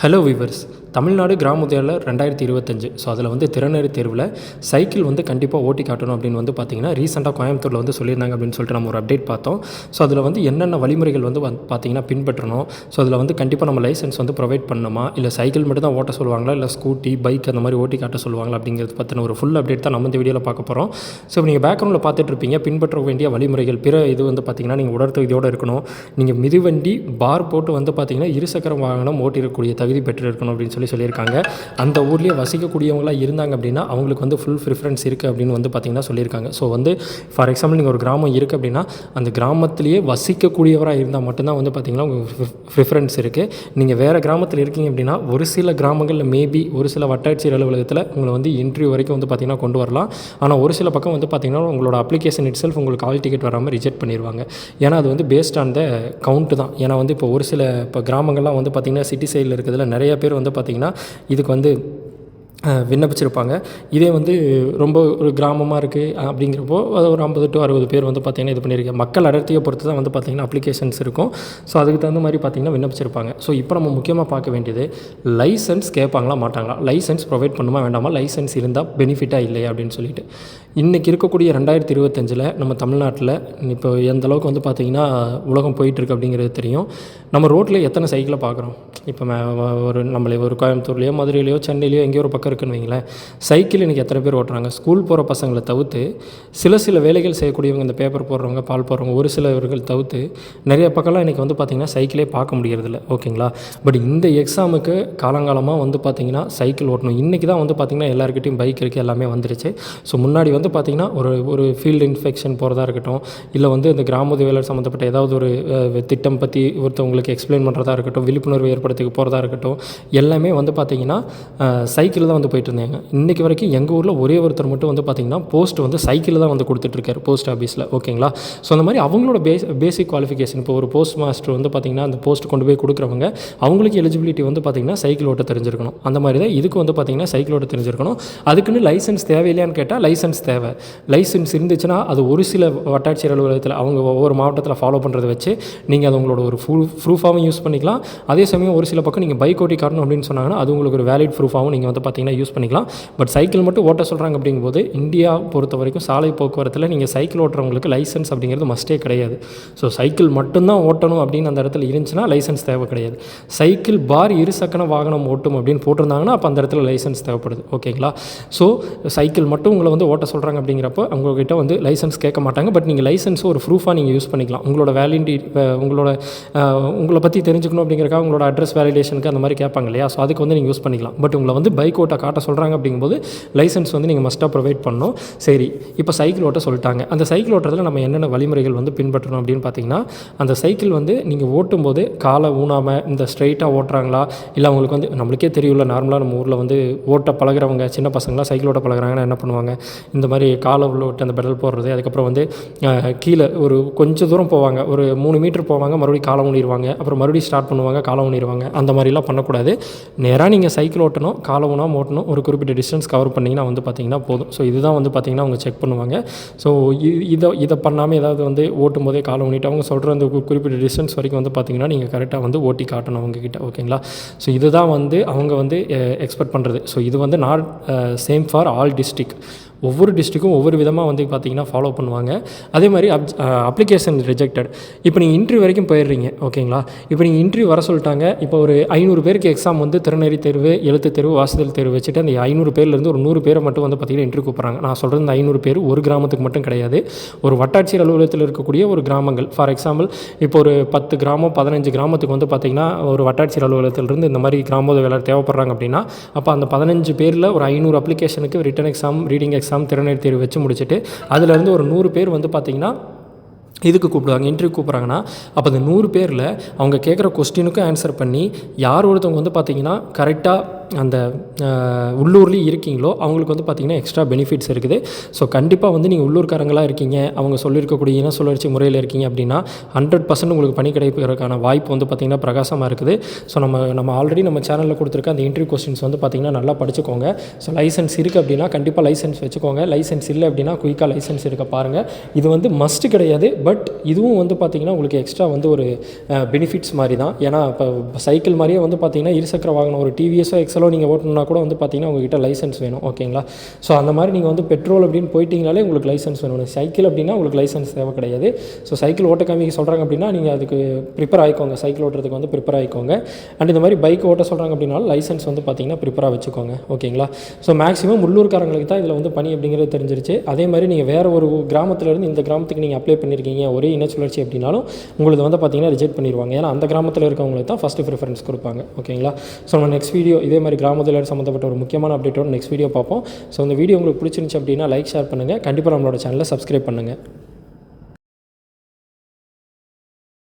Hello viewers, Tamil Nadu கிராம உதவியாளர் 2025. So அதில் வந்து திறனறி தேர்வில் சைக்கிள் வந்து கண்டிப்பாக ஓட்டி காட்டணும் அப்படின்னு வந்து பார்த்திங்கன்னா ரீசெண்டாக கோயம்புத்தூரில் வந்து சொல்லியிருந்தாங்க அப்படின்னு சொல்லிட்டு நம்ம ஒரு அப்டேட் பார்த்தோம். ஸோ அதில் வந்து என்னென்ன வழிமுறைகள் வந்து பார்த்திங்கன்னா பின்பற்றணும். ஸோ அதில் வந்து கண்டிப்பாக நம்ம லைசன்ஸ் வந்து ப்ரொவைட் பண்ணணுமா, இல்லை சைக்கிள் மட்டும் தான் ஓட்ட சொல்லுவாங்களா, இல்லை ஸ்கூட்டி பைக் அந்த மாதிரி ஓட்டி காட்ட சொல்லுவாங்களா அப்படிங்கிறது பற்றின ஒரு ஃபுல் அப்டேட் தான் நம்ம இந்த வீடியோவில் பார்க்க போகிறோம். ஸோ நீங்கள் பேக்ரவுண்டில் பார்த்துட்டு இருப்பீங்க பின்பற்ற வேண்டிய வழிமுறைகள். பிற இது வந்து பார்த்திங்கன்னா நீங்கள் உடற்தகுதியோடு இருக்கணும், நீங்கள் மிதிவண்டி பார் போட்டு வந்து பார்த்திங்கன்னா இருசக்கர வாகனம் ஓட்டிருக்கக்கூடிய தகுதி பெற்று இருக்கணும் அப்படின்னு சொல்லியிருக்காங்க. அந்த ஊர்லேயே வசிக்கக்கூடியவங்களாக இருந்தாங்க அப்படின்னா அவங்களுக்கு வந்து ஃபுல் ப்ரிஃபரன்ஸ் இருக்குது அப்படின்னு வந்து பார்த்திங்கன்னா சொல்லியிருக்காங்க. ஸோ வந்து ஃபார் எக்ஸாம்பிள் நீங்கள் ஒரு கிராமம் இருக்குது அப்படின்னா அந்த கிராமத்திலேயே வசிக்கக்கூடியவராக இருந்தால் மட்டும்தான் வந்து பார்த்திங்கன்னா உங்களுக்கு ப்ரிஃபரன்ஸ் இருக்குது. நீங்கள் வேறு கிராமத்தில் இருக்கீங்க அப்படின்னா ஒரு சில கிராமங்களில் மேபி ஒரு சில வட்டாட்சியர் அலுவலகத்தில் உங்களை வந்து இன்டர்வியூ வரைக்கும் வந்து பார்த்திங்கன்னா கொண்டு வரலாம். ஆனால் ஒரு சில பக்கம் வந்து பார்த்திங்கன்னா உங்களோட அப்ளிகேஷன் இட் செல்ஃப் உங்களுக்கு கால் டிக்கெட் வராமல் ரிஜெக்ட் பண்ணிடுவாங்க. ஏன்னா அது வந்து பேஸ்ட் ஆன் த கவுண்ட்டு தான். ஏன்னா வந்து இப்போ ஒரு சில இப்போ கிராமங்கள்லாம் வந்து பார்த்திங்கன்னா சிட்டி சைடில் இருக்கிறதுல நிறைய பேர் வந்து பார்த்திங்கன்னா இதுக்கு வந்து விண்ணப்பிச்சிருப்பாங்க. இதே வந்து ரொம்ப ஒரு கிராமமாக இருக்குது அப்படிங்கிறப்போ ஒரு 50 to 60 பேர் வந்து பார்த்திங்கன்னா இது பண்ணியிருக்கேன். மக்கள் அடர்த்தியை பொறுத்து தான் வந்து பார்த்திங்கன்னா அப்ளிகேஷன்ஸ் இருக்கும். ஸோ அதுக்கு தகுந்த மாதிரி பார்த்திங்கன்னா விண்ணப்பிச்சிருப்பாங்க. ஸோ இப்போ நம்ம முக்கியமாக பார்க்க வேண்டியது லைசன்ஸ் கேட்பாங்களா மாட்டாங்களா, லைசன்ஸ் ப்ரொவைட் பண்ணுமா வேண்டாமா, லைசன்ஸ் இருந்தால் பெனிஃபிட்டாக இல்லையா அப்படின்னு சொல்லிட்டு. இன்றைக்கி இருக்கக்கூடிய 2025 நம்ம தமிழ்நாட்டில் இப்போ எந்த அளவுக்கு வந்து பார்த்திங்கன்னா உலகம் போயிட்டுருக்கு அப்படிங்கிறது தெரியும். நம்ம ரோட்டில் எத்தனை சைக்கிளை பார்க்குறோம். இப்போ ஒரு நம்மளே ஒரு கோயம்புத்தூர்லேயோ மதுரையிலையோ சென்னையிலையோ எங்கேயோ ஒரு பக்கம் இருக்குன்னு வைங்களேன், சைக்கிள் இன்றைக்கி எத்தனை பேர் ஓட்டுறாங்க. ஸ்கூல் போகிற பசங்களை தவிர்த்து சில வேலைகள் செய்யக்கூடியவங்க, இந்த பேப்பர் போடுறவங்க, பால் போடுறவங்க, ஒரு சிலவர்கள் தவிர்த்து நிறைய பக்கம்லாம் இன்றைக்கி வந்து பார்த்திங்கன்னா சைக்கிளே பார்க்க முடியறதில்ல. ஓகேங்களா. பட் இந்த எக்ஸாமுக்கு காலங்காலமாக வந்து பார்த்திங்கன்னா சைக்கிள் ஓட்டணும். இன்றைக்கி தான் வந்து பார்த்திங்கன்னா எல்லாருக்கிட்டையும் பைக் இருக்குது, எல்லாமே வந்துருச்சு. ஸோ முன்னாடி வந்து பார்த்திங்கன்னா ஒரு ஃபீல்டு இன்ஃபெக்ஷன் போகிறதா இருக்கட்டும், இல்லை வந்து இந்த கிராம உதவியாளர் சம்மந்தப்பட்ட ஏதாவது ஒரு திட்டம் பற்றி ஒருத்தவங்களுக்கு எக்ஸ்பிளைன் பண்ணுறதா இருக்கட்டும், விழிப்புணர்வு ஏற்படுத்திக்க போகிறதா இருக்கட்டும், எல்லாமே வந்து பார்த்திங்கன்னா சைக்கிள் தான் வந்து போயிட்டு இருந்தாங்க. இன்றைக்கி வரைக்கும் எங்கள் ஊரில் ஒரே ஒருத்தர் மட்டும் வந்து பார்த்திங்கன்னா போஸ்ட் வந்து சைக்கிளில் தான் வந்து கொடுத்துட்ருக்காரு போஸ்ட் ஆஃபீஸில். ஓகேங்களா. ஸோ அந்த மாதிரி அவங்களோட பேசிக் குவாலிஃபிகேஷன், இப்போ ஒரு போஸ்ட் மாஸ்டர் வந்து பார்த்திங்கன்னா அந்த போஸ்ட் கொண்டு போய் கொடுக்குறவங்க அவங்களுக்கு எலிஜிபிலிட்டி வந்து பார்த்திங்கன்னா சைக்கிள் ஓட்ட தெரிஞ்சிருக்கணும். அந்த மாதிரி தான் இதுக்கு வந்து பார்த்திங்கன்னா சைக்கிள் ஓட்ட தெரிஞ்சிருக்கணும். அதுக்குன்னு லைசன்ஸ் தேவையில்லையான்னு கேட்டால் லைசன்ஸ் தேவை. லைசன்ஸ் இருந்துச்சுன்னா அது ஒரு சில வட்டாட்சியர் அலுவலகத்தில் அவங்க ஒவ்வொரு மாவட்டத்தில் ஃபாலோ பண்ணுறதை வச்சு நீங்கள் அது உங்களோட ஒரு ப்ரூஃபாகவும் யூஸ் பண்ணிக்கலாம். அதே சமயம் ஒரு சில பக்கம் நீங்கள் பைக் ஓட்டி காட்டணும் அப்படின்னு சொன்னாங்கன்னா அது உங்களுக்கு ஒரு வேலிட் ப்ரூஃபாகவும் நீங்கள் வந்து பார்த்திங்கன்னா யூஸ் பண்ணிக்கலாம். பட் சைக்கிள் மட்டும் ஓட்ட சொல்கிறாங்க அப்படிங்கும்போது இந்தியா பொறுத்த வரைக்கும் சாலை போக்குவரத்தில் நீங்கள் சைக்கிள் ஓட்டுறவங்களுக்கு லைசன்ஸ் அப்படிங்கிறது மஸ்ட்டே கிடையாது. ஸோ சைக்கிள் மட்டும்தான் ஓட்டணும் அப்படின்னு அந்த இடத்துல இருந்துச்சுன்னா லைசன்ஸ் தேவை கிடையாது. சைக்கிள் பார் இருசக்கர வாகனம் ஓட்டும் அப்படின்னு போட்டிருந்தாங்கன்னா அப்போ அந்த இடத்துல லைசன்ஸ் தேவைப்படுது. ஓகேங்களா. ஸோ சைக்கிள் மட்டும் உங்களை வந்து ஓட்ட சொல்கிறாங்க அப்படிங்கிறப்போ அவங்கக்கிட்ட வந்து லைசன்ஸ் கேட்க மாட்டாங்க. பட் நீங்கள் லைசன்ஸை ஒரு ப்ரூஃபாக நீங்கள் யூஸ் பண்ணிக்கலாம். உங்களோட உங்களை பற்றி தெரிஞ்சுக்கணும் அப்படிங்கிறக்காக உங்களோட அட்ரஸ் வேலிடேஷனுக்கு அந்த மாதிரி கேட்பாங்க இல்லையா. ஸோ அதுக்கு வந்து நீங்கள் யூஸ் பண்ணிக்கலாம். பட் உங்களை வந்து பைக் ஓட்ட காட்ட சொல்கிறாங்க அப்படிங்கும்போது லைசன்ஸ் வந்து நீங்கள் மஸ்ட்டாக ப்ரொவைட் பண்ணணும். சரி, இப்போ சைக்கிள் ஓட்ட சொல்லிட்டாங்க. அந்த சைக்கிள் ஓட்டுறதுல நம்ம என்னென்ன வழிமுறைகள் வந்து பின்பற்றணும் அப்படின்னு பார்த்தீங்கன்னா, அந்த சைக்கிள் வந்து நீங்கள் ஓட்டும்போது காலை ஊனாமல் இந்த ஸ்ட்ரைட்டாக ஓட்டுறாங்களா, இல்லை அவங்களுக்கு வந்து நம்மளுக்கே தெரியும்ல, நார்மலாக நம்ம ஊரில் வந்து ஓட்ட பழகிறவங்க சின்ன பசங்களாம் சைக்கிள் ஓட்ட பழகிறாங்கன்னா என்ன பண்ணுவாங்க, இந்த மாதிரி காலை உள்ள விட்டு அந்த பெடல் போடுறது, அதுக்கப்புறம் வந்து கீழே ஒரு கொஞ்சம் தூரம் போவாங்க, ஒரு 3 மீட்டர் போவாங்க, மறுபடியும் காலை ஊனிடுவாங்க, அப்புறம் மறுபடியும் ஸ்டார்ட் பண்ணுவாங்க, காலை ஊனிடுவாங்க. அந்த மாதிரிலாம் பண்ணக்கூடாது. நேராக நீங்கள் சைக்கிள் ஓட்டணும், காலை ஊனாமல் ஓட்டணும், ஒரு குறிப்பிட்ட டிஸ்டன்ஸ் கவர் பண்ணிங்கன்னா வந்து பார்த்திங்கன்னா போதும். ஸோ இதுதான் வந்து பார்த்திங்கன்னா அவங்க செக் பண்ணுவாங்க. ஸோ இதை பண்ணாமல் ஏதாவது வந்து ஓட்டும் போதே காலை ஊனிட்டு அவங்க சொல்கிற அந்த குறிப்பிட்ட டிஸ்டன்ஸ் வரைக்கும் வந்து பார்த்திங்கன்னா நீங்கள் கரெக்டாக வந்து ஓட்டி காட்டணும் அவங்கக்கிட்ட. ஓகேங்களா. ஸோ இதுதான் வந்து அவங்க வந்து எக்ஸ்பெக்ட் பண்ணுறது. ஸோ இது வந்து not same for all district. ஒவ்வொரு டிஸ்ட்ரிக்கும் ஒவ்வொரு விதமாக வந்து பார்த்திங்கன்னா ஃபாலோ பண்ணுவாங்க. அதே மாதிரி அப்ளிகேஷன் ரிஜெக்டட். இப்போ நீங்கள் இன்டர்வியூ வரைக்கும் போயிடுறீங்க. ஓகேங்களா. இப்போ நீங்கள் இன்டர்வியூ வர சொல்லிட்டாங்க. இப்போ ஒரு 500 பேருக்கு எக்ஸாம் வந்து திறனறி தேர்வு, எழுத்து தேர்வு, வாசித்தல் தேர்வு வச்சுட்டு அந்த 500 பேர்லேருந்து ஒரு 100 பேரை மட்டும் வந்து பார்த்திங்கன்னா இன்டர்வியூ கூப்பிட்றாங்க. நான் சொல்கிறது இந்த 500 பேர் ஒரு கிராமத்துக்கு மட்டும் கிடையாது. ஒரு வட்டாட்சியர் அலுவலகத்தில் இருக்கக்கூடிய ஒரு கிராமங்கள், ஃபார் எக்ஸாம்பிள் இப்போ ஒரு 10 கிராமம் 15 கிராமத்துக்கு வந்து பார்த்திங்கன்னா ஒரு வட்டாட்சியர் அலுவலகத்திலிருந்து இந்த மாதிரி கிராம உதவியாளர் தேவைப்படுறாங்க அப்படின்னா அப்போ அந்த 15 பேரில் ஒரு 500 அப்ளிகேஷனுக்கு ரிட்டன் எக்ஸாம், ரீடிங் எக்ஸாம், திறனறி தேர்வு வச்சு முடிச்சுட்டு அதிலேருந்து ஒரு 100 பேர் வந்து பார்த்திங்கன்னா இதுக்கு கூப்பிடுவாங்க, இன்டர்வியூ கூப்பிட்றாங்கன்னா அப்போ அந்த 100 பேரில் அவங்க கேட்குற கொஸ்டினுக்கும் ஆன்சர் பண்ணி யார் ஒருத்தவங்க வந்து பார்த்திங்கன்னா கரெக்டாக அந்த உள்ளூர்லேயும் இருக்கீங்களோ அவங்களுக்கு வந்து பார்த்திங்கன்னா எக்ஸ்ட்ரா பெனிஃபிட்ஸ் இருக்குது. ஸோ கண்டிப்பாக வந்து நீங்கள் உள்ளூர்காரங்களாக இருக்கீங்க, அவங்க சொல்லியிருக்கக்கூடிய இன சுழற்சி முறையில் இருக்கீங்க அப்படின்னா 100% உங்களுக்கு பணி கிடைப்பதற்கான வாய்ப்பு வந்து பார்த்திங்கன்னா பிரகாசமாக இருக்குது. ஸோ நம்ம ஆல்ரெடி நம்ம சேனலில் கொடுத்துருக்க அந்த இன்டர்வியூ கொஸ்டின்ஸ் வந்து பார்த்திங்கன்னா நல்லா படிச்சுக்கோங்க. ஸோ லைசன்ஸ் இருக்குது அப்படின்னா கண்டிப்பாக லைசன்ஸ் வச்சுக்கோங்க. லைசன்ஸ் இல்லை அப்படின்னா குயிக்காக லைசன்ஸ் எடுக்க பாருங்கள். இது வந்து மஸ்ட் கிடையாது, பட் இதுவும் வந்து பார்த்திங்கன்னா உங்களுக்கு எக்ஸ்ட்ரா வந்து ஒரு பெனிஃபிட்ஸ் மாதிரி தான். ஏன்னா இப்போ சைக்கிள் மாதிரியே வந்து பார்த்திங்கன்னா இருசக்கர வாகனம் ஒரு டிவிஎஸோ எக்ஸலோ நீங்கள் ஓட்டணுன்னா கூட வந்து பார்த்திங்கன்னா உங்ககிட்ட லைசன்ஸ் வேணும். ஓகேங்களா? ஸோ அந்த மாதிரி நீங்கள் வந்து பெட்ரோல் அப்படின்னு போயிட்டீங்கனாலே உங்களுக்கு லைசன்ஸ் வேணும். சைக்கிள் அப்படின்னா உங்களுக்கு லைசன்ஸ் தேவை கிடையாது. ஸோ சைக்கிள் ஓட்ட காமிக்க சொல்கிறாங்க அப்படின்னா நீங்கள் அதுக்கு ப்ரிப்பேர் ஆகிக்கோங்க, சைக்கிள் ஓட்டுறதுக்கு வந்து ப்ரிப்பேர் ஆகிக்கோங்க. அண்ட் இந்த மாதிரி பைக் ஓட்ட சொல்கிறாங்க அப்படின்னாலும் லைசன்ஸ் வந்து பார்த்திங்கன்னா ப்ரிப்பராக வச்சுக்கோங்க. ஓகேங்களா? ஸோ மேக்ஸிமம் உள்ளூர்காரங்களுக்கு தான் இதில் வந்து பணி அப்படிங்கிறது தெரிஞ்சிருச்சு. அதே மாதிரி நீங்கள் வேறு ஒரு கிராமத்துலேருந்து இந்த கிராமத்துக்கு நீங்கள் அப்ளை பண்ணியிருக்கீங்க ஒரே இன சுழற்சி அப்படின்னாலும் உங்களுக்கு வந்து பார்த்திங்கன்னா ரிஜெக்ட் பண்ணிடுவாங்க. ஏன்னா அந்த கிராமத்தில் இருக்கவங்களுக்கு தான் ஃபஸ்ட்டு ப்ரிஃபரன்ஸ் கொடுப்பாங்க. ஓகேங்களா? ஸோ நம்ம நெக்ஸ்ட் வீடியோ இதே மாதிரி கிராமத்தில் சம்மந்தப்பட்ட ஒரு முக்கியமான அப்டேட்டோட நெக்ஸ்ட் வீடியோ பார்ப்போம். ஸோ இந்த வீடியோ உங்களுக்கு பிடிச்சிருந்துச்சு அப்படின்னா லைக் ஷேர் பண்ணுங்கள். கண்டிப்பாக நம்மளோட சேனலை சப்ஸ்கிரைப் பண்ணுங்கள்.